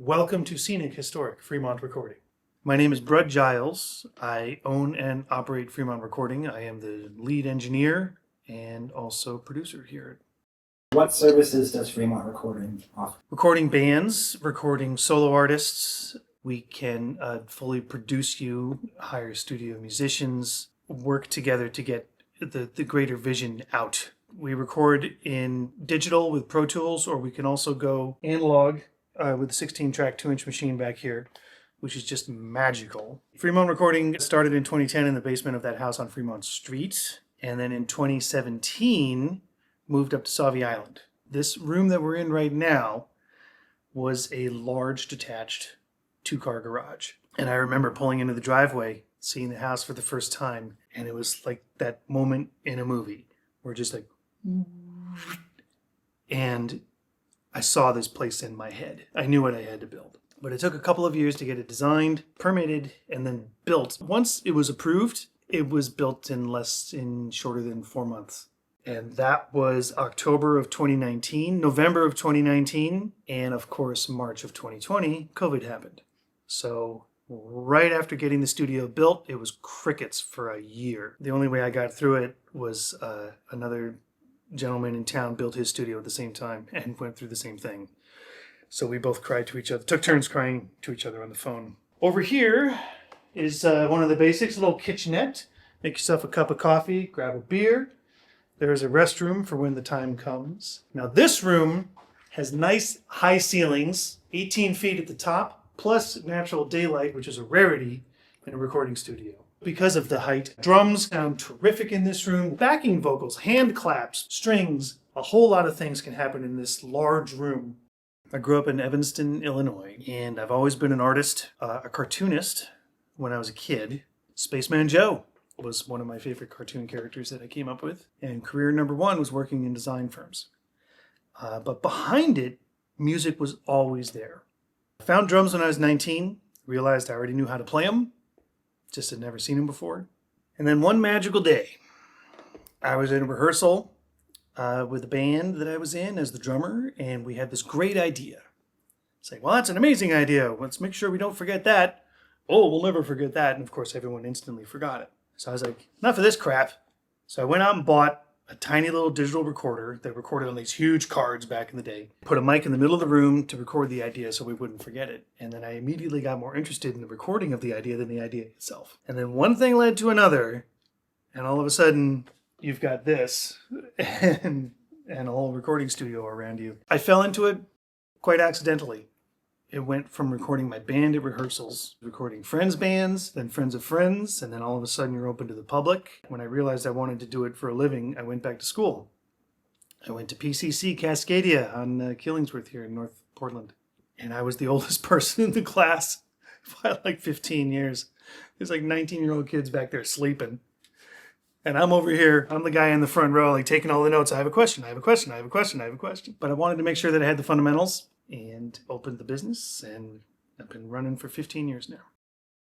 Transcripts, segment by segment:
Welcome to Scenic Historic Fremont Recording. My name is Brud Giles. I own and operate Fremont Recording. I am the lead engineer and also producer here. What services does Fremont Recording offer? Recording bands, recording solo artists. We can fully produce you, hire studio musicians, work together to get the greater vision out. We record in digital with Pro Tools, or we can also go analog with the 16-track 2-inch machine back here, which is just magical. Fremont Recording started in 2010 in the basement of that house on Fremont Street, and then in 2017 moved up to Sauvie Island. This room that we're in right now was a large detached 2-car garage. And I remember pulling into the driveway, seeing the house for the first time, and it was like that moment in a movie where just like, and I saw this place in my head. I knew what I had to build. But it took a couple of years to get it designed, permitted, and then built. Once it was approved, it was built in shorter than 4 months. And that was October of 2019, November of 2019, and of course, March of 2020, COVID happened. So right after getting the studio built, it was crickets for a year. The only way I got through it was another gentleman in town built his studio at the same time and went through the same thing. So we both cried to each other, took turns crying to each other on the phone. Over here is one of the basics, a little kitchenette. Make yourself a cup of coffee, grab a beer. There's a restroom for when the time comes. Now this room has nice high ceilings, 18 feet at the top, plus natural daylight, which is a rarity in a recording studio. Because of the height, drums sound terrific in this room. Backing vocals, hand claps, strings, a whole lot of things can happen in this large room. I grew up in Evanston, Illinois, and I've always been an artist, a cartoonist when I was a kid. Spaceman Joe was one of my favorite cartoon characters that I came up with. And career number one was working in design firms. But behind it, music was always there. I found drums when I was 19, realized I already knew how to play them, just had never seen them before. And then one magical day, I was in a rehearsal with the band that I was in as the drummer, and we had this great idea. It's like, well, that's an amazing idea. Let's make sure we don't forget that. Oh, we'll never forget that. And of course, everyone instantly forgot it. So I was like, enough of this crap. So I went out and bought a tiny little digital recorder that recorded on these huge cards back in the day. Put a mic in the middle of the room to record the idea so we wouldn't forget it. And then I immediately got more interested in the recording of the idea than the idea itself. And then one thing led to another, and all of a sudden, you've got this and a whole recording studio around you. I fell into it quite accidentally. It went from recording my band at rehearsals, recording friends' bands, then friends of friends, and then all of a sudden you're open to the public. When I realized I wanted to do it for a living, I went back to school. I went to PCC Cascadia on Killingsworth here in North Portland. And I was the oldest person in the class by like 15 years. There's like 19-year-old kids back there sleeping. And I'm over here, I'm the guy in the front row, like taking all the notes. I have a question. But I wanted to make sure that I had the fundamentals and opened the business, and I've been running for 15 years now.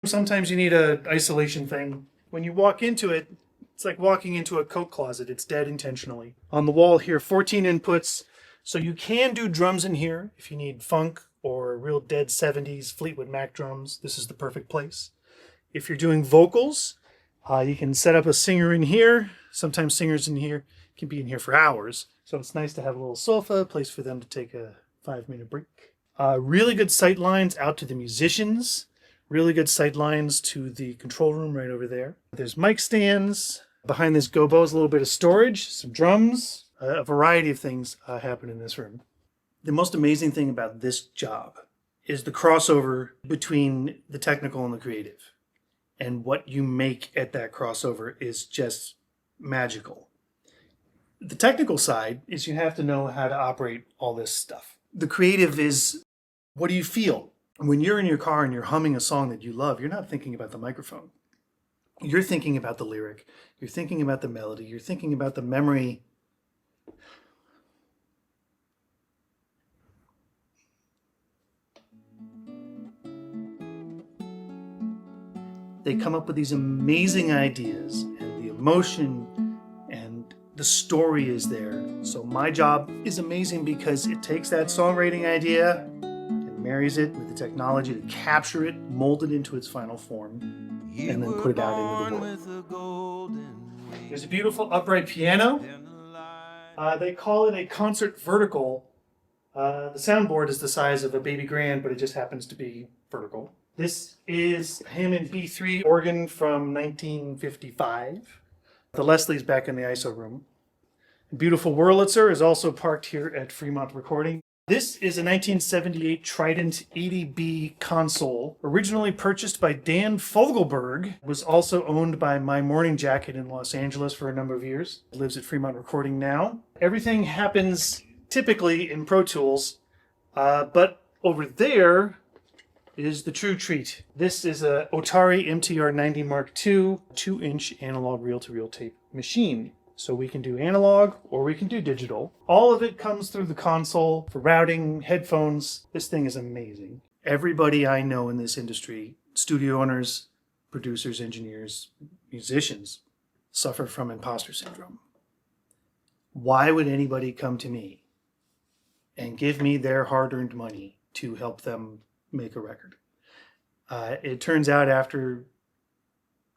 Sometimes you need an isolation thing. When you walk into it, it's like walking into a coat closet. It's dead intentionally. On the wall here, 14 inputs. So you can do drums in here if you need funk or real dead 70s Fleetwood Mac drums. This is the perfect place. If you're doing vocals, you can set up a singer in here. Sometimes singers in here can be in here for hours. So it's nice to have a little sofa, a place for them to take a 5-minute break. Really good sight lines out to the musicians. Really good sight lines to the control room right over there. There's mic stands. Behind this gobo is a little bit of storage, some drums. A variety of things happen in this room. The most amazing thing about this job is the crossover between the technical and the creative. And what you make at that crossover is just magical. The technical side is you have to know how to operate all this stuff. The creative is, what do you feel? When you're in your car and you're humming a song that you love, you're not thinking about the microphone. You're thinking about the lyric. You're thinking about the melody. You're thinking about the memory. They come up with these amazing ideas, and the emotion and the story is there. So my job is amazing because it takes that songwriting idea and marries it with the technology to capture it, mold it into its final form, and then put it out into the world. There's a beautiful upright piano. They call it a concert vertical. The soundboard is the size of a baby grand, but it just happens to be vertical. This is a Hammond B3 organ from 1955. The Leslie's back in the ISO room. A beautiful Wurlitzer is also parked here at Fremont Recording. This is a 1978 Trident 80B console, originally purchased by Dan Fogelberg. It was also owned by My Morning Jacket in Los Angeles for a number of years. It lives at Fremont Recording now. Everything happens typically in Pro Tools, but over there is the true treat. This is a Otari MTR90 Mark II 2-inch analog reel-to-reel tape machine. So we can do analog or we can do digital. All of it comes through the console for routing, headphones. This thing is amazing. Everybody I know in this industry, studio owners, producers, engineers, musicians, suffer from imposter syndrome. Why would anybody come to me and give me their hard-earned money to help them make a record? It turns out after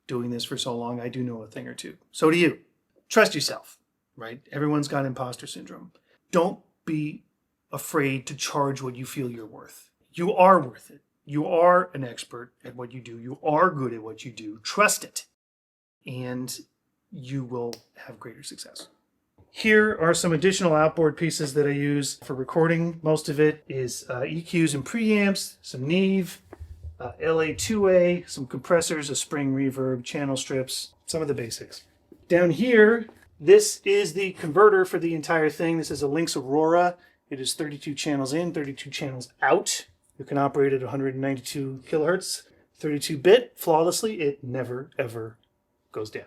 doing this for so long, I do know a thing or two. So do you. Trust yourself, right? Everyone's got imposter syndrome. Don't be afraid to charge what you feel you're worth. You are worth it. You are an expert at what you do. You are good at what you do. Trust it. And you will have greater success. Here are some additional outboard pieces that I use for recording. Most of it is EQs and preamps, some Neve, LA2A, some compressors, a spring reverb, channel strips, some of the basics. Down here, this is the converter for the entire thing. This is a Lynx Aurora. It is 32 channels in, 32 channels out. You can operate at 192 kilohertz, 32-bit flawlessly. It never, ever goes down.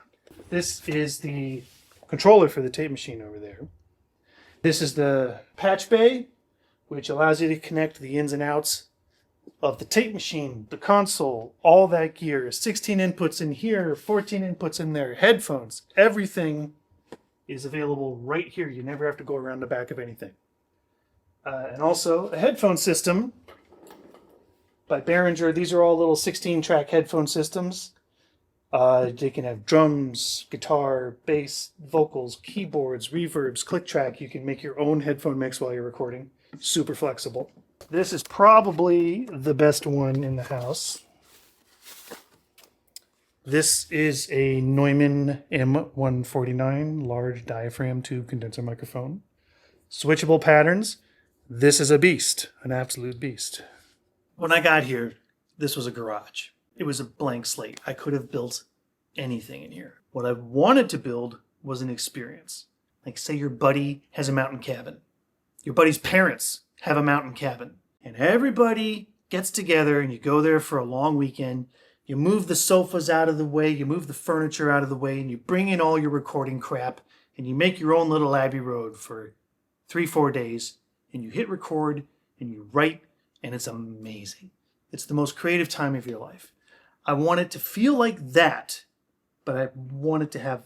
This is the controller for the tape machine over there. This is the patch bay, which allows you to connect the ins and outs of the tape machine, the console, all that gear. 16 inputs in here, 14 inputs in there, headphones. Everything is available right here. You never have to go around the back of anything. And also a headphone system by Behringer. These are all little 16-track headphone systems. They can have drums, guitar, bass, vocals, keyboards, reverbs, click track. You can make your own headphone mix while you're recording. Super flexible. This is probably the best one in the house. This is a Neumann M149 large diaphragm tube condenser microphone. Switchable patterns. This is a beast, an absolute beast. When I got here, this was a garage. It was a blank slate. I could have built anything in here. What I wanted to build was an experience. Like say your buddy has a mountain cabin. Your buddy's parents have a mountain cabin. And everybody gets together and you go there for a long weekend. You move the sofas out of the way, you move the furniture out of the way, and you bring in all your recording crap, and you make your own little Abbey Road for 3-4 days, and you hit record, and you write, and it's amazing. It's the most creative time of your life. I want it to feel like that, but I want it to have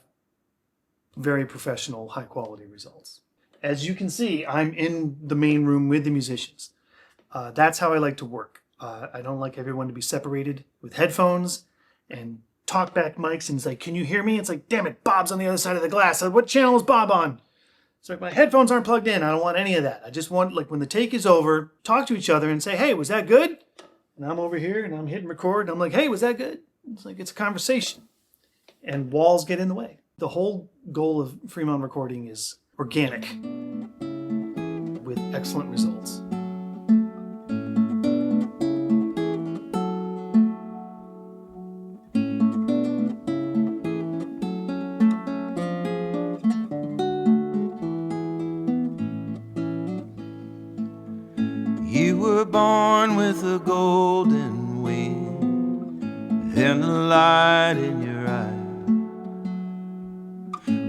very professional, high-quality results. As you can see, I'm in the main room with the musicians. That's how I like to work. I don't like everyone to be separated with headphones and talkback mics. And it's like, can you hear me? It's like, damn it, Bob's on the other side of the glass. What channel is Bob on? It's like, my headphones aren't plugged in. I don't want any of that. I just want, like, when the take is over, talk to each other and say, hey, was that good? And I'm over here and I'm hitting record. And I'm like, hey, was that good? It's like, it's a conversation. And walls get in the way. The whole goal of Fremont Recording is organic with excellent results. You were born with a golden wing and a light in your eye.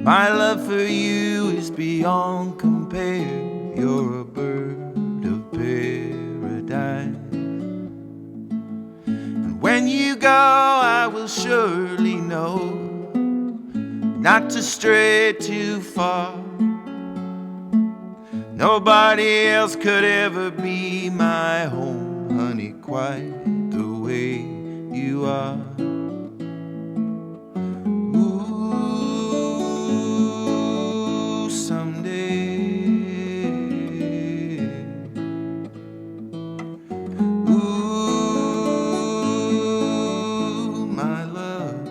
My love for you is beyond compare. You're a bird of paradise. And when you go, I will surely know not to stray too far. Nobody else could ever be my home quite the way you are. Ooh, someday. Ooh, my love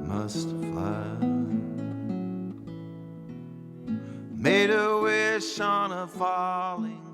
must fly. Made a wish on a falling